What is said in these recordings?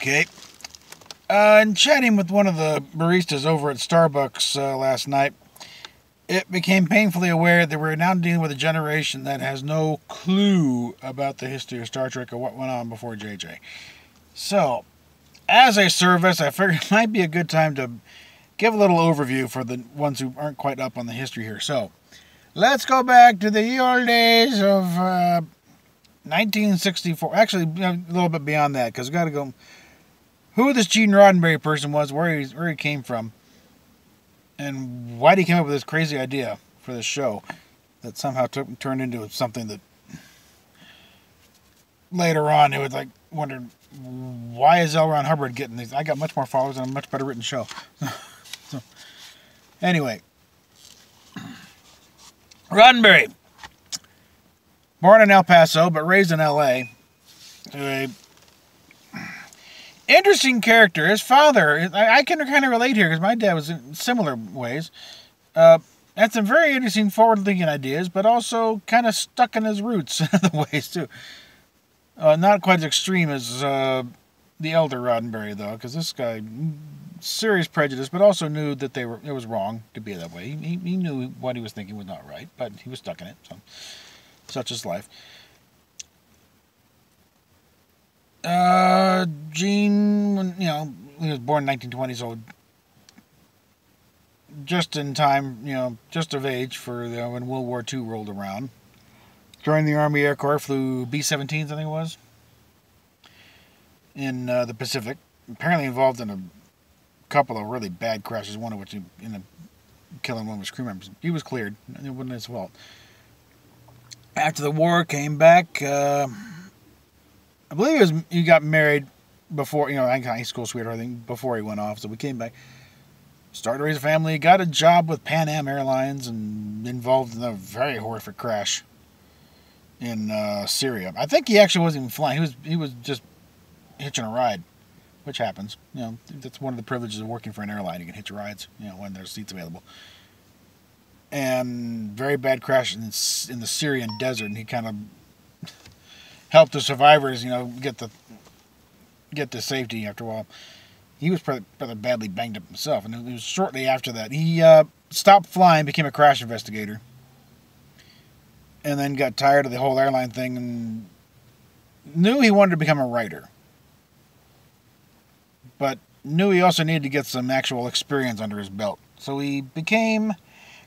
Okay. In chatting with one of the baristas over at Starbucks last night, it became painfully aware that we're now dealing with a generation that has no clue about the history of Star Trek or what went on before JJ. So, as a service, I figured it might be a good time to give a little overview for the ones who aren't quite up on the history here. So, let's go back to the ye old days of 1964. Actually, a little bit beyond that, because we've got to go who this Gene Roddenberry person was, where he came from, and why did he come up with this crazy idea for this show that somehow turned into something that later on it was like wondered, why is L. Ron Hubbard getting these? I got much more followers and a much better written show. So, anyway, Roddenberry, born in El Paso but raised in L.A., interesting character. His father, I can kind of relate here because my dad was in similar ways. Had some very interesting forward-thinking ideas, but also kind of stuck in his roots in other ways too. Not quite as extreme as the elder Roddenberry, though, because this guy, serious prejudice, but also knew that it was wrong to be that way. He knew what he was thinking was not right, but he was stuck in it. So, such is life. Gene, he was born in 1920, so just in time, just of age for when World War II rolled around. Joined the Army Air Corps, flew B-17s, I think it was, in the Pacific. Apparently involved in a couple of really bad crashes, one of which ended up killing one of his crew members. He was cleared. It wasn't his fault. After the war, came back. I believe he got married before, high school sweetheart, I think, before he went off. So we came back, started to raise a family, got a job with Pan Am Airlines, and involved in a very horrific crash in Syria. I think he actually wasn't even flying. He was just hitching a ride, which happens. That's one of the privileges of working for an airline. You can hitch rides, when there's seats available. And very bad crash in the Syrian desert, and he kind of helped the survivors, get to safety after a while. He was rather badly banged up himself, and it was shortly after that he stopped flying, became a crash investigator, and then got tired of the whole airline thing and knew he wanted to become a writer, but knew he also needed to get some actual experience under his belt. So he kind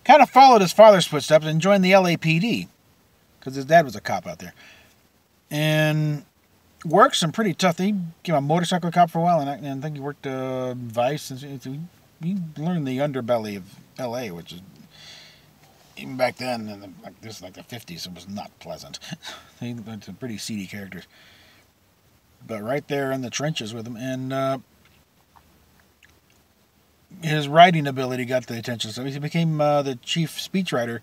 of followed his father's footsteps and joined the LAPD, because his dad was a cop out there. And worked some pretty tough. He became a motorcycle cop for a while, and I think he worked Vice. And he learned the underbelly of L.A., which is, even back then, this is like the 50s, it was not pleasant. He went to pretty seedy characters. But right there in the trenches with him, and his writing ability got the attention. So he became the chief speechwriter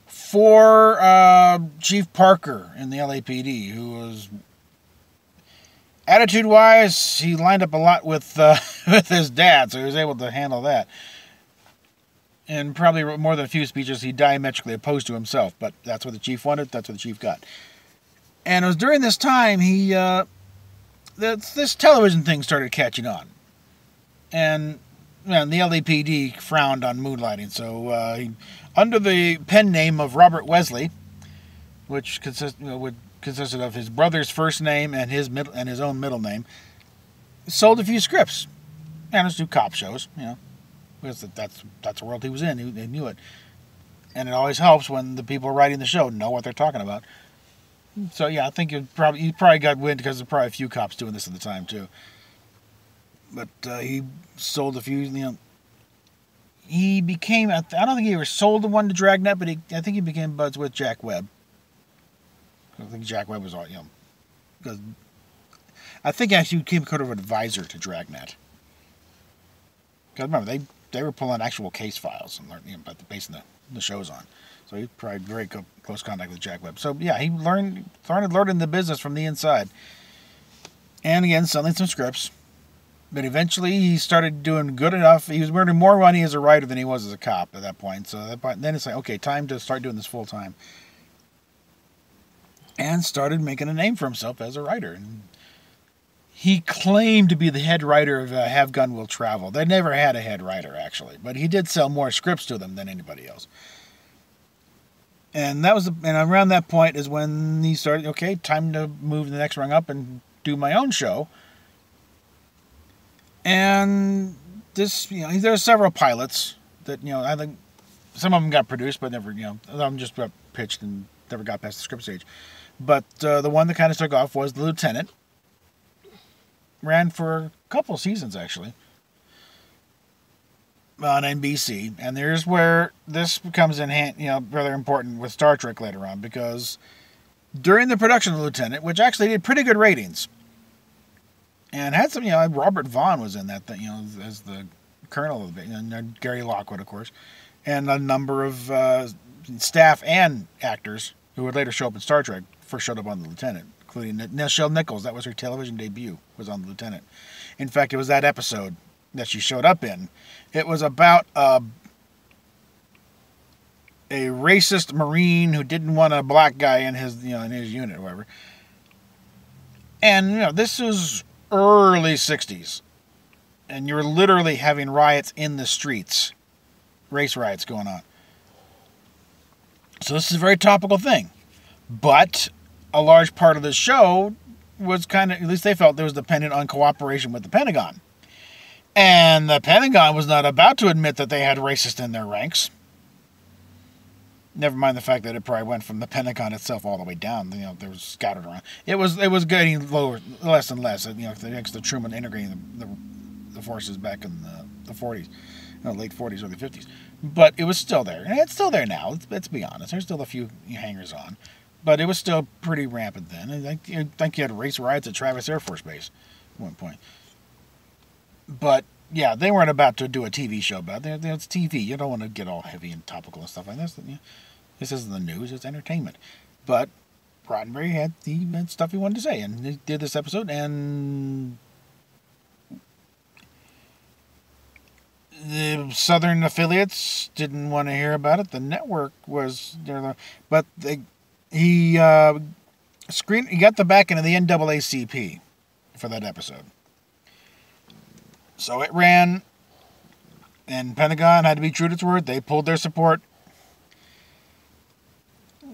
for Chief Parker in the LAPD, who was, attitude-wise, he lined up a lot with with his dad, so he was able to handle that. And probably more than a few speeches, he diametrically opposed to himself, but that's what the chief wanted, that's what the chief got. And it was during this time this television thing started catching on. And the LAPD frowned on moonlighting, so he, under the pen name of Robert Wesley, which consisted of his brother's first name and his own middle name, sold a few scripts. And just do cop shows, because that's the world he was in. He knew it, and it always helps when the people writing the show know what they're talking about. So yeah, I think he probably got wind because there's probably a few cops doing this at the time too. But he sold a few, He became, I don't think he ever sold the one to Dragnet, but I think he became buds with Jack Webb. I think Jack Webb was all, because I think actually he became kind of an advisor to Dragnet. Because remember, they were pulling actual case files and learning about basing the shows on. So he probably very close contact with Jack Webb. So yeah, he started learning the business from the inside. And again, selling some scripts. But eventually he started doing good enough. He was earning more money as a writer than he was as a cop at that point. So then it's like, okay, time to start doing this full time. And started making a name for himself as a writer. And he claimed to be the head writer of Have Gun Will Travel. They never had a head writer, actually, but he did sell more scripts to them than anybody else. And that was, and around that point is when he started. Okay, time to move the next rung up and do my own show. And this, there are several pilots that I think some of them got produced, but never, some of them just got pitched and never got past the script stage. But the one that kind of took off was The Lieutenant. Ran for a couple seasons, actually, on NBC. And there's where this becomes rather important with Star Trek later on, because during the production of The Lieutenant, which actually did pretty good ratings, and had some, Robert Vaughn was in that, as the colonel of it, and Gary Lockwood, of course, and a number of staff and actors who would later show up in Star Trek first showed up on The Lieutenant, including Nichelle Nichols. That was her television debut, was on The Lieutenant. In fact, it was that episode that she showed up in. It was about a racist Marine who didn't want a black guy in his unit or whatever. And, this was early 60s. And you were literally having riots in the streets. Race riots going on. So this is a very topical thing. But a large part of the show was kind of, at least they felt, it was dependent on cooperation with the Pentagon. And the Pentagon was not about to admit that they had racists in their ranks. Never mind the fact that it probably went from the Pentagon itself all the way down. They were scattered around. It was getting lower, less and less. Thanks to Truman integrating the forces back in the 40s, late 40s, early 50s. But it was still there, and it's still there now. Let's be honest. There's still a few hangers on. But it was still pretty rampant then. I think you had race riots at Travis Air Force Base at one point. But, yeah, they weren't about to do a TV show about it. It's TV. You don't want to get all heavy and topical and stuff like this. This isn't the news. It's entertainment. But Roddenberry had stuff he wanted to say. And he did this episode. And the Southern affiliates didn't want to hear about it. The network was there. But he got the backing of the NAACP for that episode. So it ran, and Pentagon had to be true to its word. They pulled their support.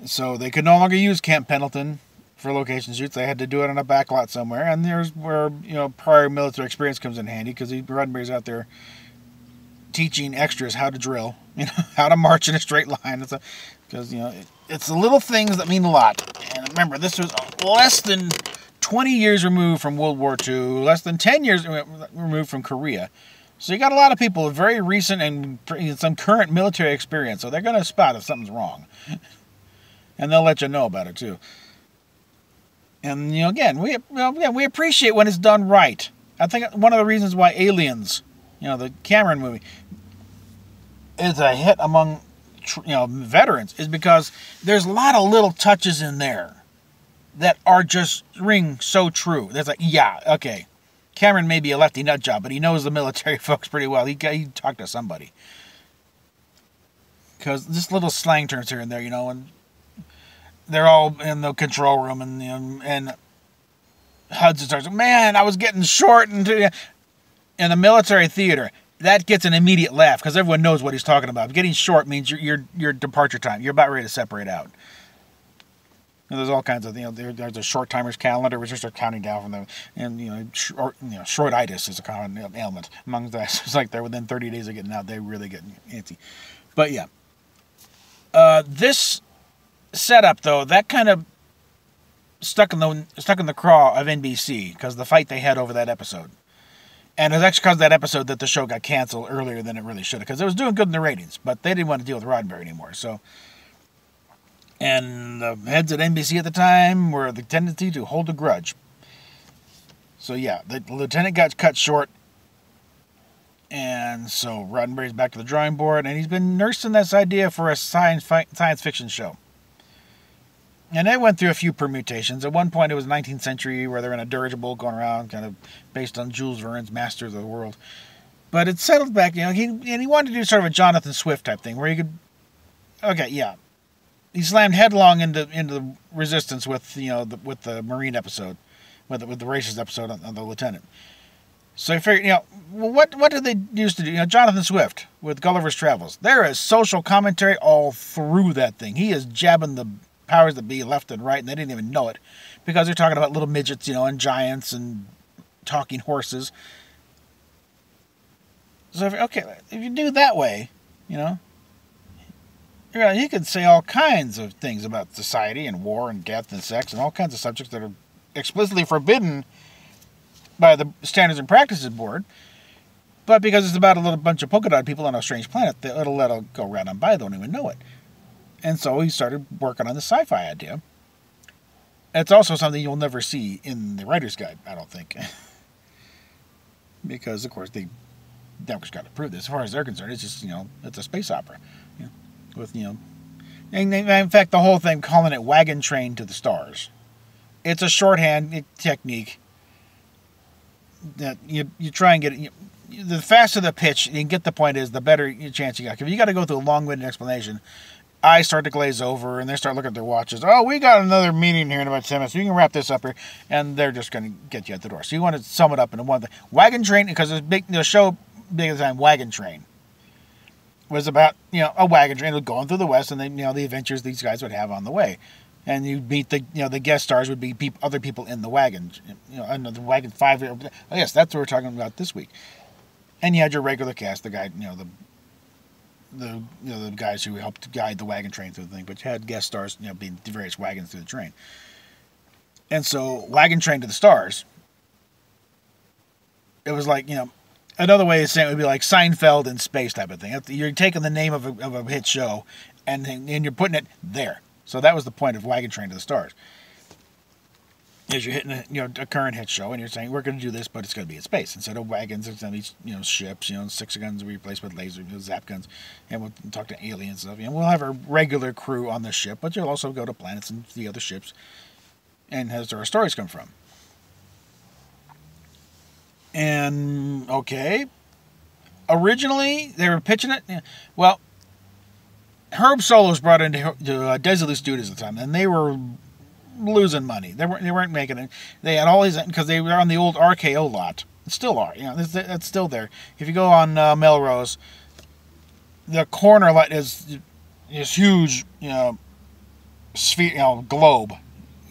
So they could no longer use Camp Pendleton for location shoots. They had to do it on a backlot somewhere. And there's where, prior military experience comes in handy, because Roddenberry's out there teaching extras how to drill, how to march in a straight line. Because, it's the little things that mean a lot. And remember, this was less than 20 years removed from World War II, less than 10 years removed from Korea. So you got a lot of people with very recent and some current military experience, so they're going to spot if something's wrong. And they'll let you know about it, too. And, again, we appreciate when it's done right. I think one of the reasons why Aliens, the Cameron movie, is a hit among, veterans is because there's a lot of little touches in there that are just ring so true. There's yeah, okay. Cameron may be a lefty nut job, but he knows the military folks pretty well. He talked to somebody. Because just little slang terms here and there, and they're all in the control room, and Hudson starts, man, I was getting short in the military theater. That gets an immediate laugh because everyone knows what he's talking about. Getting short means your departure time. You're about ready to separate out. And there's all kinds of, there's a short timers calendar, which just are counting down from them. And, shortitis is a common ailment among the It's like they're within 30 days of getting out, they really get antsy. But yeah. This setup, though, that kind of stuck in the craw of NBC because the fight they had over that episode. And it was actually because of that episode that the show got canceled earlier than it really should have, because it was doing good in the ratings, but they didn't want to deal with Roddenberry anymore, so... And the heads at NBC at the time were the tendency to hold a grudge. So yeah, the lieutenant got cut short. And so Roddenberry's back to the drawing board. And he's been nursing this idea for a science fiction show. And they went through a few permutations. At one point it was 19th century where they're in a dirigible going around, kind of based on Jules Verne's Masters of the World. But it settled back, he wanted to do sort of a Jonathan Swift type thing where he could... Okay, yeah. He slammed headlong into the Resistance with the Marine episode, with the racist episode on the Lieutenant. So I figured, well, what did they used to do? Jonathan Swift with Gulliver's Travels. There is social commentary all through that thing. He is jabbing the powers that be left and right, and they didn't even know it, because they're talking about little midgets, and giants and talking horses. So if you do it that way, you could say all kinds of things about society and war and death and sex and all kinds of subjects that are explicitly forbidden by the Standards and Practices Board. But because it's about a little bunch of polka dot people on a strange planet, it'll let it go right on by. They don't even know it. And so he started working on the sci-fi idea. It's also something you'll never see in the Writer's Guide, I don't think. Because, of course, the network's got to prove this. As far as they're concerned, it's just, it's a space opera. With, and in fact, the whole thing, calling it Wagon Train to the Stars. It's a shorthand technique that you try and get it. The faster the pitch, you can get the point is, the better chance you got. If you got to go through a long-winded explanation, eyes start to glaze over, and they start looking at their watches. Oh, we got another meeting here in about 10 minutes. You can wrap this up here, and they're just going to get you at the door. So you want to sum it up into one thing. Wagon Train, because it's big, the show big at the time, Wagon Train, was about, a wagon train going through the West, and then, the adventures these guys would have on the way. And you'd meet the guest stars would be other people in the wagon, the wagon 5. Oh, yes, that's what we're talking about this week. And you had your regular cast, the guy, the guys who helped guide the wagon train through the thing, but you had guest stars, being the various wagons through the train. And so, Wagon Train to the Stars, it was like, another way of saying it would be like Seinfeld in space type of thing. You're taking the name of a hit show and you're putting it there. So that was the point of Wagon Train to the Stars. Is you're hitting a current hit show, and you're saying we're going to do this, but it's going to be in space instead of wagons. It's going to be ships. 6 guns we replace with laser zap guns, and we'll talk to aliens and stuff. And we'll have a regular crew on the ship, but you'll also go to planets and the other ships, and that's where our stories come from. And okay, originally they were pitching it. Well, Herb Solow was brought into Desilu Studios at the time, and they were losing money. They weren't making it. They had all these, because they were on the old RKO lot. It still are. It's still there. If you go on Melrose, the corner lot is this huge, sphere, globe,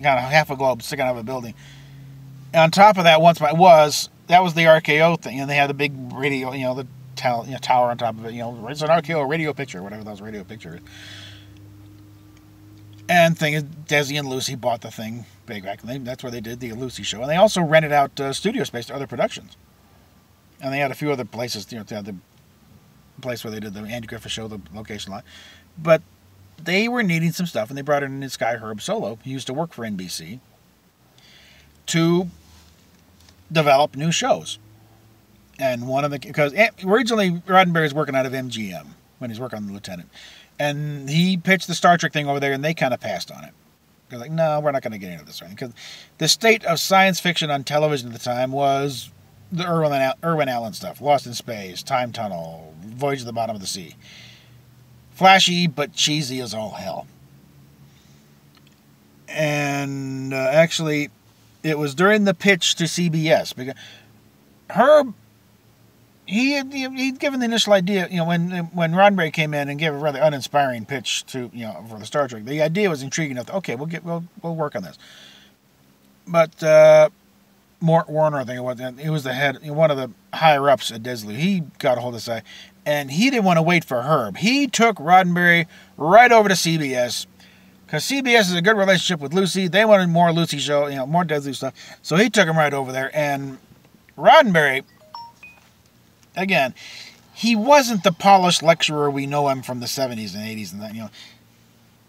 kind of half a globe sticking out of a building. And on top of that, that was the RKO thing, and they had the big radio, the tower on top of it. It's an RKO radio picture, whatever that was, radio picture. And thing is, Desi and Lucy bought the thing big back then. That's where they did the Lucy show. And they also rented out studio space to other productions. And they had a few other places, they had the place where they did the Andy Griffith show, the location lot. But they were needing some stuff, and they brought in this guy, Herb Solow, who used to work for NBC, to develop new shows. And because originally Roddenberry was working out of MGM when he's working on The Lieutenant. And he pitched the Star Trek thing over there, and they kind of passed on it. They're like, no, we're not going to get into this. Right? Because the state of science fiction on television at the time was the Irwin Allen stuff. Lost in Space, Time Tunnel, Voyage to the Bottom of the Sea. Flashy, but cheesy as all hell. And actually, it was during the pitch to CBS. Because Herb... He'd given the initial idea, when Roddenberry came in and gave a rather uninspiring pitch to, for the Star Trek. The idea was intriguing enough. Okay, we'll work on this. But Mort Warner, I think it was, he was the head, one of the higher ups at Desilu. He got a hold of this guy, and he didn't want to wait for Herb. He took Roddenberry right over to CBS, because CBS has a good relationship with Lucy. They wanted more Lucy show, more Desilu stuff. So he took him right over there, and Roddenberry. Again, he wasn't the polished lecturer we know him from the 70s and 80s and that,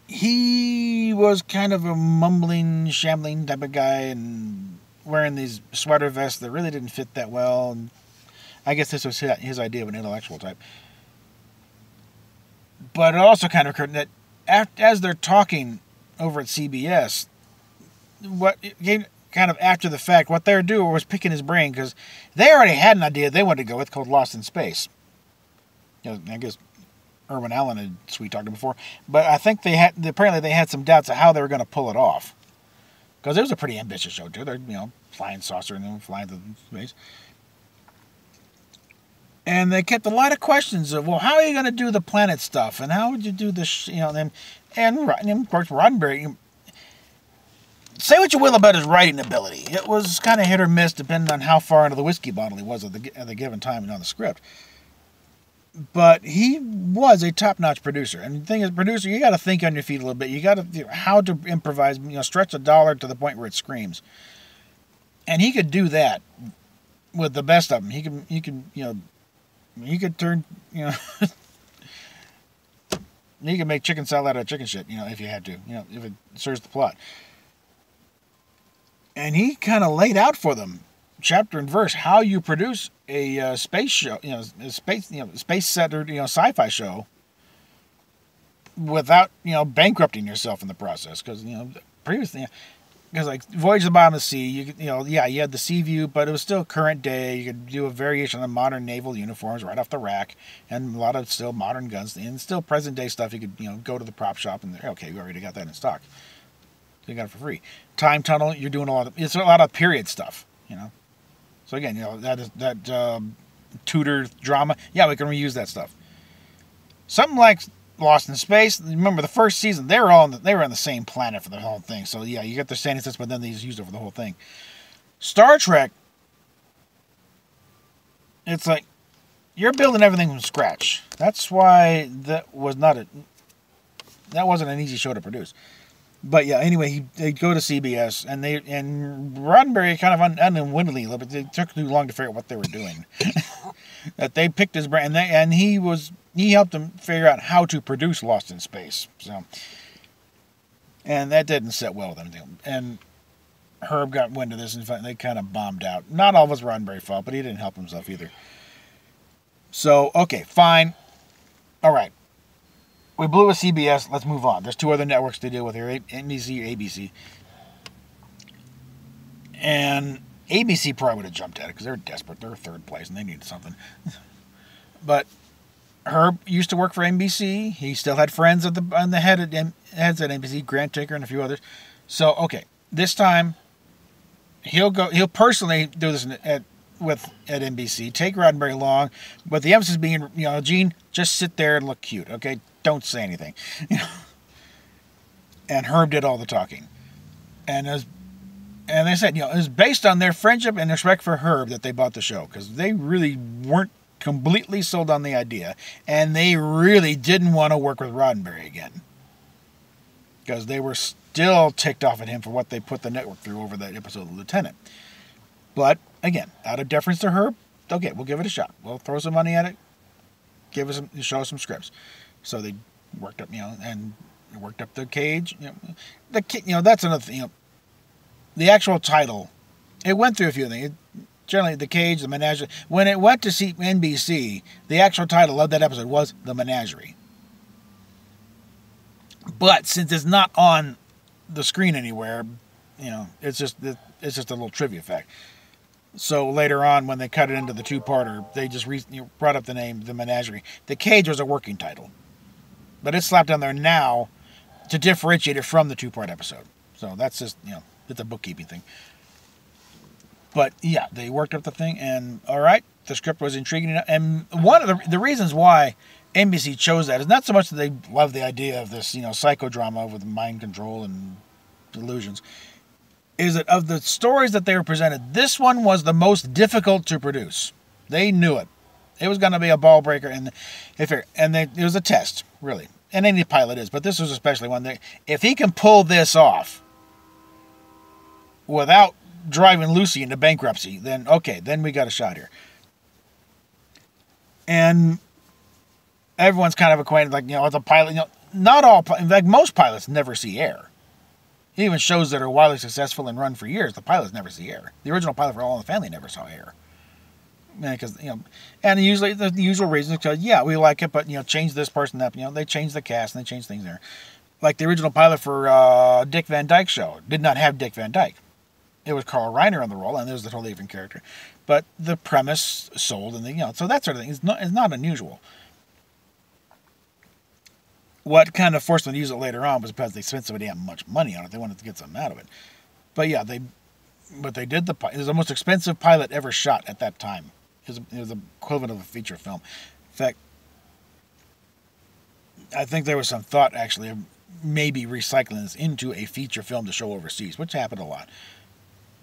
He was kind of a mumbling, shambling type of guy and wearing these sweater vests that really didn't fit that well. And I guess this was his idea of an intellectual type. But it also kind of occurred that as they're talking over at CBS, kind of after the fact, what they were doing was picking his brain, because they already had an idea they wanted to go with called Lost in Space. I guess Irwin Allen had sweet-talked it before, but I think apparently they had some doubts of how they were going to pull it off, because it was a pretty ambitious show too. They're flying saucer and then flying through space. And they kept a lot of questions of, well, how are you going to do the planet stuff? And how would you do this? And of course, Roddenberry, say what you will about his writing ability. It was kind of hit or miss depending on how far into the whiskey bottle he was at the given time and on the script. But he was a top-notch producer. And the thing is, producer, you got to think on your feet a little bit. You got to how to improvise, stretch a dollar to the point where it screams. And he could do that with the best of them. He could turn, you can make chicken salad out of chicken shit, if you had to, if it serves the plot. And he kind of laid out for them, chapter and verse, how you produce a space show, a space set or sci-fi show, without bankrupting yourself in the process. Because previously, because like Voyage to the Bottom of the Sea, you had the sea view, but it was still current day. You could do a variation on modern naval uniforms right off the rack, and a lot of still modern guns and still present day stuff. You could go to the prop shop and okay, we already got that in stock. You got it for free. Time tunnel, you're doing it's a lot of period stuff, So again, that Tudor drama, yeah, we can reuse that stuff. Something like Lost in Space. Remember the first season, they were on the same planet for the whole thing. So yeah, you get their standing sets, but then they just used it for the whole thing. Star Trek, it's like you're building everything from scratch. That's why that wasn't an easy show to produce. But yeah, anyway, they'd go to CBS, and Roddenberry kind of unwittingly a little bit. It took too long to figure out what they were doing. That they picked his brain, and he helped them figure out how to produce Lost in Space. So, and that didn't sit well with them. And Herb got wind of this, and they kind of bombed out. Not all of us Roddenberry's fault, but he didn't help himself either. So okay, fine, all right. We blew a CBS. Let's move on. There's two other networks to deal with here, NBC or ABC. And ABC probably would have jumped at it because they're desperate. They're third place and they needed something. But Herb used to work for NBC. He still had friends heads at NBC, Grant Tinker and a few others. So okay, this time he'll personally do this at NBC. Take Roddenberry along, but the emphasis being, Gene, just sit there and look cute, okay? Don't say anything. And Herb did all the talking. And they said, it was based on their friendship and respect for Herb that they bought the show, because they really weren't completely sold on the idea, and they really didn't want to work with Roddenberry again, because they were still ticked off at him for what they put the network through over that episode of Lieutenant. But again, out of deference to Herb, okay, we'll give it a shot. We'll throw some money at it. Show us some scripts. So they worked up, and worked up the Cage. That's another thing. The actual title, it went through a few things. Generally, the Cage, the Menagerie. When it went to NBC, the actual title of that episode was The Menagerie. But since it's not on the screen anywhere, it's just a little trivia fact. So later on, when they cut it into the two-parter, they just brought up the name The Menagerie. The Cage was a working title, but it's slapped on there now to differentiate it from the two-part episode. So that's just, it's a bookkeeping thing. But yeah, they worked up the thing, and all right, the script was intriguing enough. And one of the reasons why NBC chose that is not so much that they love the idea of this, psychodrama with mind control and delusions, is that of the stories that they were presented, this one was the most difficult to produce. They knew it. It was going to be a ball breaker, and it was a test, really. And any pilot is, but this was especially one that if he can pull this off without driving Lucy into bankruptcy, then we got a shot here. And everyone's kind of acquainted, as a pilot, not all, in fact, most pilots never see air. Even shows that are wildly successful and run for years, the pilots never see air. The original pilot for All in the Family never saw air. Because, and usually the usual reason is because, we like it, but, change this person up. They change the cast and they change things there. Like the original pilot for Dick Van Dyke Show did not have Dick Van Dyke. It was Carl Reiner on the role, and it was a totally different character. But the premise sold, and so that sort of thing is not unusual. What kind of forced them to use it later on was because they spent so damn much money on it. They wanted to get something out of it. But yeah, but they did it was the most expensive pilot ever shot at that time. It was the equivalent of a feature film. In fact, I think there was some thought actually of maybe recycling this into a feature film to show overseas, which happened a lot.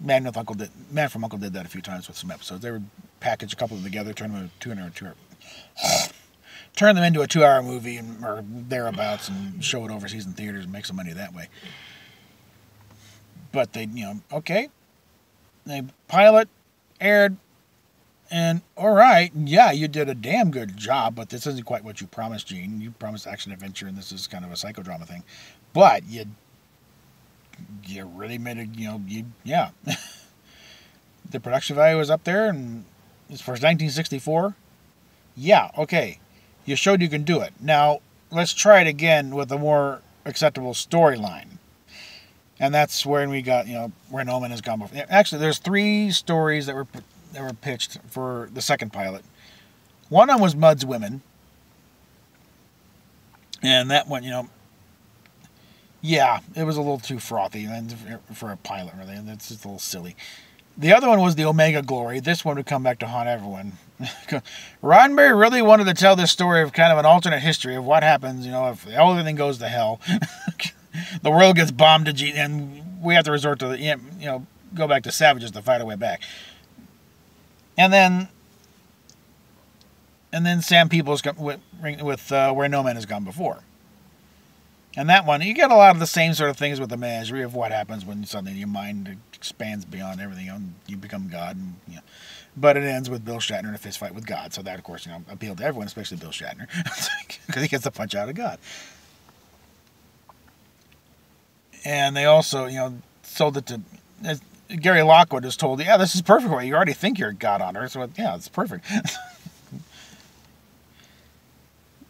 Man from Uncle did that a few times with some episodes. They would package a couple of them together, turn them into a 2-hour movie or thereabouts, and show it overseas in theaters and make some money that way. But they, okay, they pilot, aired, and all right, yeah, you did a damn good job, but this isn't quite what you promised, Gene. You promised action adventure, and this is kind of a psychodrama thing. But you really made it, yeah. The production value was up there, and as far as 1964, yeah, okay. You showed you can do it. Now, let's try it again with a more acceptable storyline. And that's where we got, where No Man Has Gone Before. Actually, there's 3 stories that were pitched for the second pilot. One of them was Mud's Women. And that one, yeah, it was a little too frothy for a pilot, really. And it's just a little silly. The other one was the Omega Glory. This one would come back to haunt everyone. Roddenberry really wanted to tell this story of kind of an alternate history of what happens, if everything goes to hell. The world gets bombed and we have to resort to go back to savages to fight our way back. And then Sam Peebles with Where No Man Has Gone Before. And that one, you get a lot of the same sort of things with the menagerie of what happens when suddenly your mind expands beyond everything, and you become God. And, but it ends with Bill Shatner in a fist fight with God. So that, of course, appealed to everyone, especially Bill Shatner, because he gets the punch out of God. And they also, sold it to... Gary Lockwood is told, yeah, this is perfect for you. You already think you're God on Earth, so yeah, it's perfect.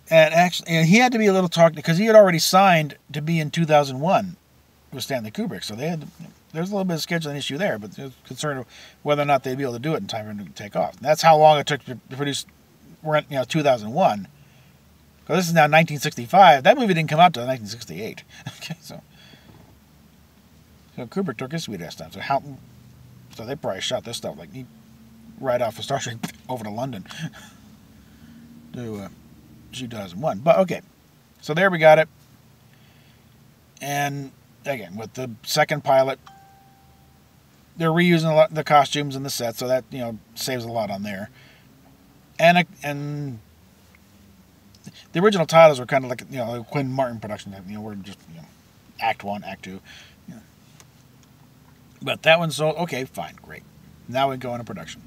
And actually, he had to be a little talked because he had already signed to be in 2001 with Stanley Kubrick. So there was a little bit of scheduling issue there, but there was concern of whether or not they'd be able to do it in time for him to take off. And that's how long it took to produce. We're at 2001. Because this is now 1965. That movie didn't come out until 1968. Okay, so Kubrick took his sweet ass time. So they probably shot this stuff right off of Star Trek over to London to 2001. But okay, so there we got it. And again, with the second pilot, they're reusing a lot the costumes and the sets, so that saves a lot on there. And the original titles were kind of like a Quinn Martin production. We're just Act 1, Act 2. But that one sold. Okay, fine, great. Now we go into production.